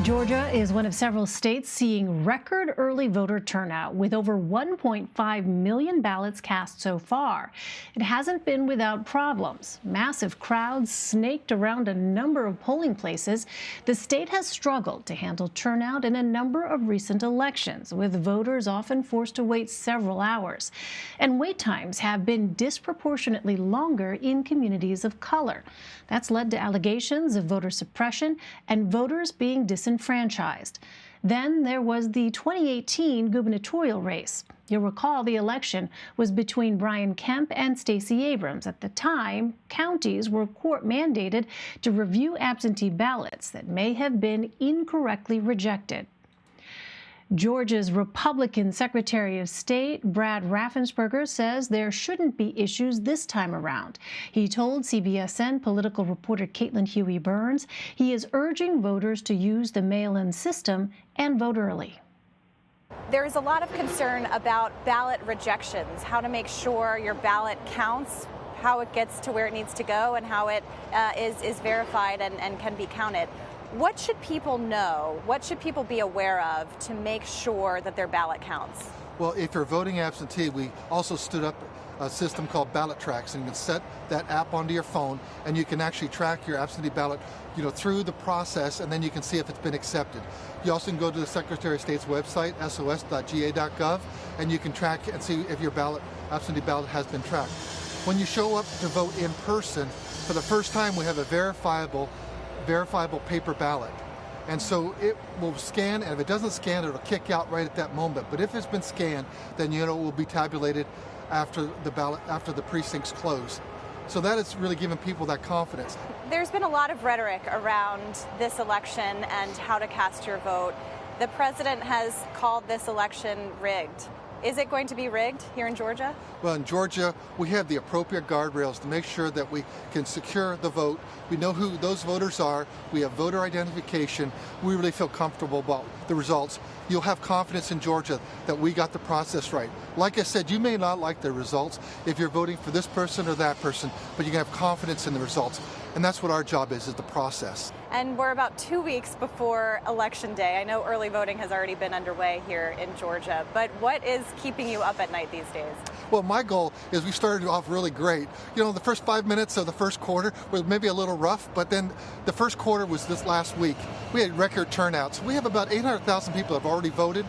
Georgia is one of several states seeing record early voter turnout with over 1.5 million ballots cast so far. It hasn't been without problems. Massive crowds snaked around a number of polling places. The state has struggled to handle turnout in a number of recent elections, with voters often forced to wait several hours. And wait times have been disproportionately longer in communities of color. That's led to allegations of voter suppression and voters being disenfranchised. Then there was the 2018 gubernatorial race. You'll recall the election was between Brian Kemp and Stacey Abrams. At the time, counties were court-mandated to review absentee ballots that may have been incorrectly rejected. Georgia's Republican Secretary of State, Brad Raffensperger, says there shouldn't be issues this time around. He told CBSN political reporter Caitlin Huey-Burns he is urging voters to use the mail-in system and vote early. There is a lot of concern about ballot rejections, how to make sure your ballot counts, how it gets to where it needs to go, and how it is verified and can be counted. What should people know? What should people be aware of to make sure that their ballot counts? Well, if you're voting absentee, we also stood up a system called Ballot Tracks, and you can set that app onto your phone, and you can actually track your absentee ballot, through the process, and then you can see if it's been accepted. You also can go to the Secretary of State's website, sos.ga.gov, and you can track and see if your absentee ballot has been tracked. When you show up to vote in person, for the first time, we have a verifiable paper ballot. And so it will scan, and if it doesn't scan, it'll kick out right at that moment. But if it's been scanned, then it will be tabulated after the precincts close. So that is really giving people that confidence. There's been a lot of rhetoric around this election and how to cast your vote. The president has called this election rigged. Is it going to be rigged here in Georgia? Well, in Georgia, we have the appropriate guardrails to make sure that we can secure the vote. We know who those voters are. We have voter identification. We really feel comfortable about the results. You'll have confidence in Georgia that we got the process right. Like I said, you may not like the results if you're voting for this person or that person, but you can have confidence in the results. And that's what our job is the process. And we're about 2 weeks before Election Day. I know early voting has already been underway here in Georgia, but what is keeping you up at night these days? Well, my goal is we started off really great. The first 5 minutes of the first quarter was maybe a little rough, but then the first quarter was this last week. We had record turnouts. We have about 800,000 people have already voted.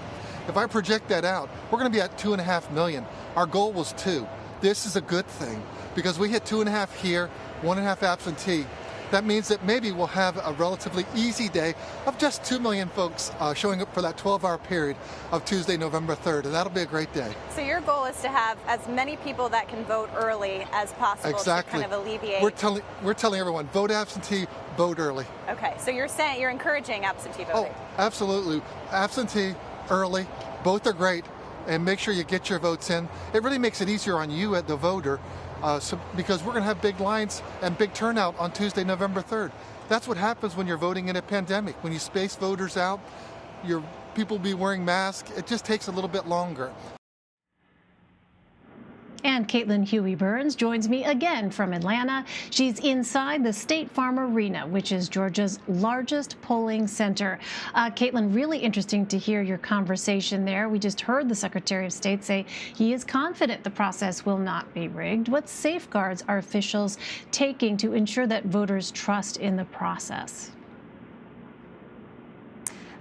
If I project that out, we're going to be at 2.5 million. Our goal was 2. This is a good thing because we hit 2.5 here, 1.5 absentee. That means that maybe we'll have a relatively easy day of just 2 million folks showing up for that 12-hour period of Tuesday, November 3rd, and that'll be a great day. So your goal is to have as many people that can vote early as possible. Exactly. To kind of alleviate. We're telling everyone, vote absentee, vote early. Okay, so you're encouraging absentee voting. Oh, absolutely. Absentee, early, both are great, and make sure you get your votes in. It really makes it easier on you, the voter, because we're going to have big lines and big turnout on Tuesday, November 3rd. That's what happens when you're voting in a pandemic. When you space voters out, people will be wearing masks. It just takes a little bit longer. And Caitlin Huey-Burns joins me again from Atlanta. She's inside the State Farm Arena, which is Georgia's largest polling center. Caitlin, really interesting to hear your conversation there. We just heard the Secretary of State say he is confident the process will not be rigged. What safeguards are officials taking to ensure that voters trust in the process?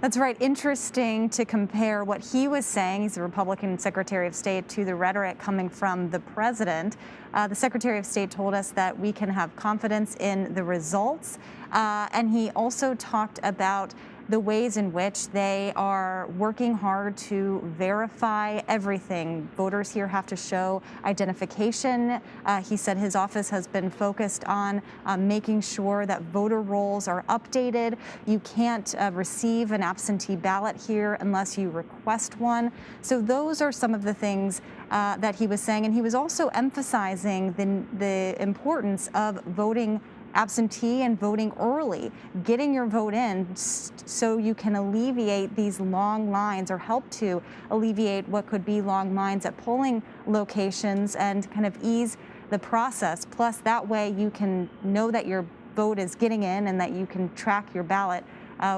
That's right. Interesting to compare what he was saying, he's the Republican Secretary of State, to the rhetoric coming from the president. The Secretary of State told us that we can have confidence in the results. And he also talked about the ways in which they are working hard to verify everything. Voters here have to show identification. He said his office has been focused on making sure that voter rolls are updated. You can't receive an absentee ballot here unless you request one. So those are some of the things that he was saying. And he was also emphasizing the importance of voting absentee and voting early, getting your vote in so you can alleviate these long lines or help to alleviate what could be long lines at polling locations and kind of ease the process. Plus, that way you can know that your vote is getting in and that you can track your ballot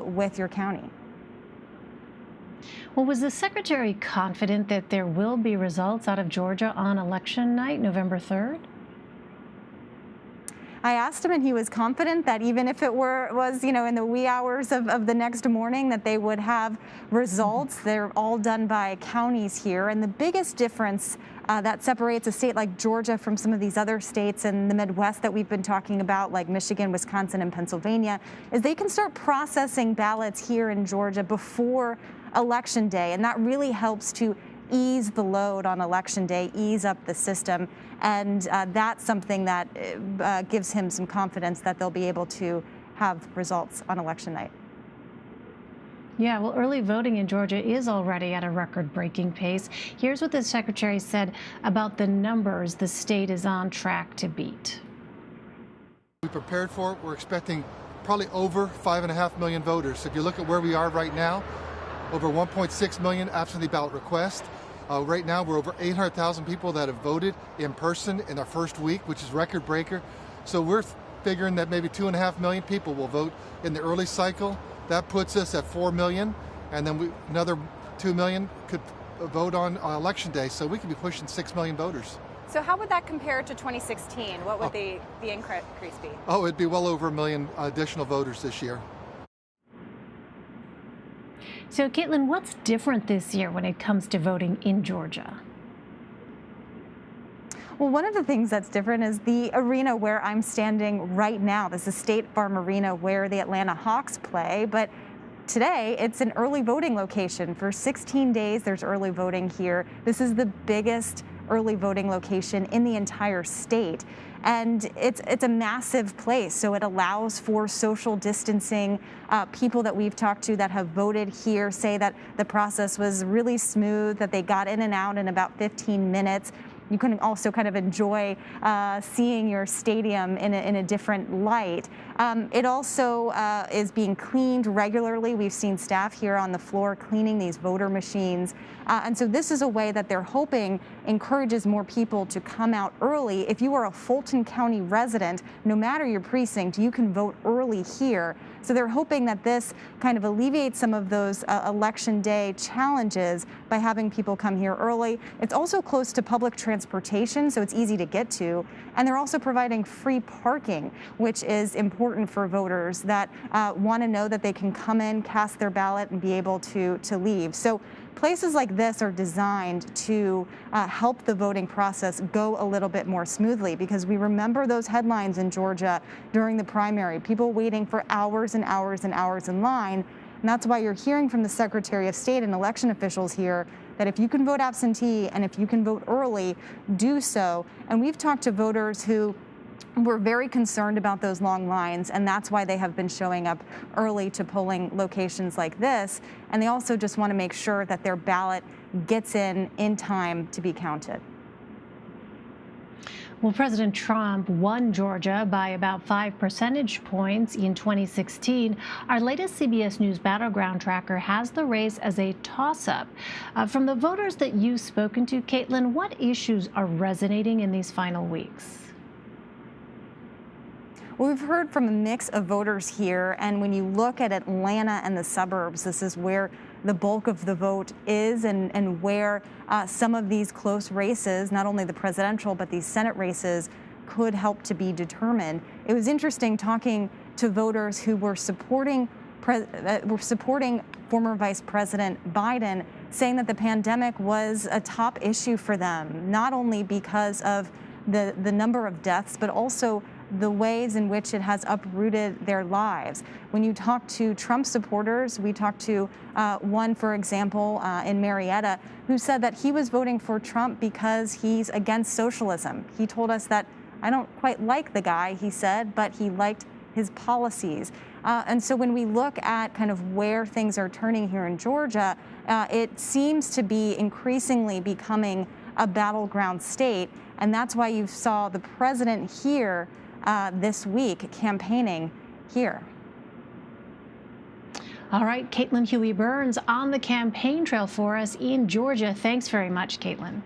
with your county. Well, was the secretary confident that there will be results out of Georgia on election night, November 3rd? I asked him, and he was confident that even if it was in the wee hours of the next morning, that they would have results. They're all done by counties here, and the biggest difference that separates a state like Georgia from some of these other states in the Midwest that we've been talking about, like Michigan, Wisconsin, and Pennsylvania, is they can start processing ballots here in Georgia before Election Day, and that really helps to ease the load on Election Day, ease up the system, and that's something that gives him some confidence that they'll be able to have results on Election night. Yeah, well, early voting in Georgia is already at a record-breaking pace. Here's what the secretary said about the numbers the state is on track to beat. We prepared for it. We're expecting probably over 5.5 million voters. So if you look at where we are right now, over 1.6 million absentee ballot requests. Right now, we're over 800,000 people that have voted in person in our first week, which is record breaker. So we're figuring that maybe 2.5 million people will vote in the early cycle. That puts us at 4 million, and then another 2 million could vote on Election Day. So we could be pushing 6 million voters. So how would that compare to 2016? What would the increase be? Oh, it'd be well over 1 million additional voters this year. So, Caitlin, what's different this year when it comes to voting in Georgia? Well, one of the things that's different is the arena where I'm standing right now. This is State Farm Arena where the Atlanta Hawks play, but today it's an early voting location. For 16 days, there's early voting here. This is the biggest early voting location in the entire state. And it's a massive place, so it allows for social distancing. People that we've talked to that have voted here say that the process was really smooth, that they got in and out in about 15 minutes. You can also kind of enjoy seeing your stadium in a different light. It also is being cleaned regularly. We've seen staff here on the floor cleaning these voter machines. And so this is a way that they're hoping encourages more people to come out early. If you are a Fulton County resident, no matter your precinct, you can vote early here. So they're hoping that this kind of alleviates some of those Election Day challenges by having people come here early. It's also close to public transportation, so it's easy to get to. And they're also providing free parking, which is important for voters that want to know that they can come in, cast their ballot, and be able to leave. So places like this are designed to help the voting process go a little bit more smoothly, because we remember those headlines in Georgia during the primary, people waiting for hours and hours and hours in line. And that's why you're hearing from the Secretary of State and election officials here that if you can vote absentee and if you can vote early, do so. And we've talked to voters who were very concerned about those long lines, and that's why they have been showing up early to polling locations like this. And they also just want to make sure that their ballot gets in time to be counted. Well, President Trump won Georgia by about 5 percentage points in 2016. Our latest CBS News battleground tracker has the race as a toss-up. From the voters that you've spoken to, Caitlin, what issues are resonating in these final weeks? Well, we've heard from a mix of voters here, and when you look at Atlanta and the suburbs, this is where the bulk of the vote is, and where some of these close races, not only the presidential but these Senate races, could help to be determined. It was interesting talking to voters who were supporting former Vice President Biden, saying that the pandemic was a top issue for them, not only because of the number of deaths, but also the ways in which it has uprooted their lives. When you talk to Trump supporters, we talked to one, for example, in Marietta, who said that he was voting for Trump because he's against socialism. He told us that, I don't quite like the guy, he said, but he liked his policies. And so when we look at kind of where things are turning here in Georgia, it seems to be increasingly becoming a battleground state. And that's why you saw the president here this week campaigning here. All right, Caitlin Huey-Burns on the campaign trail for us in Georgia. Thanks very much, Caitlin.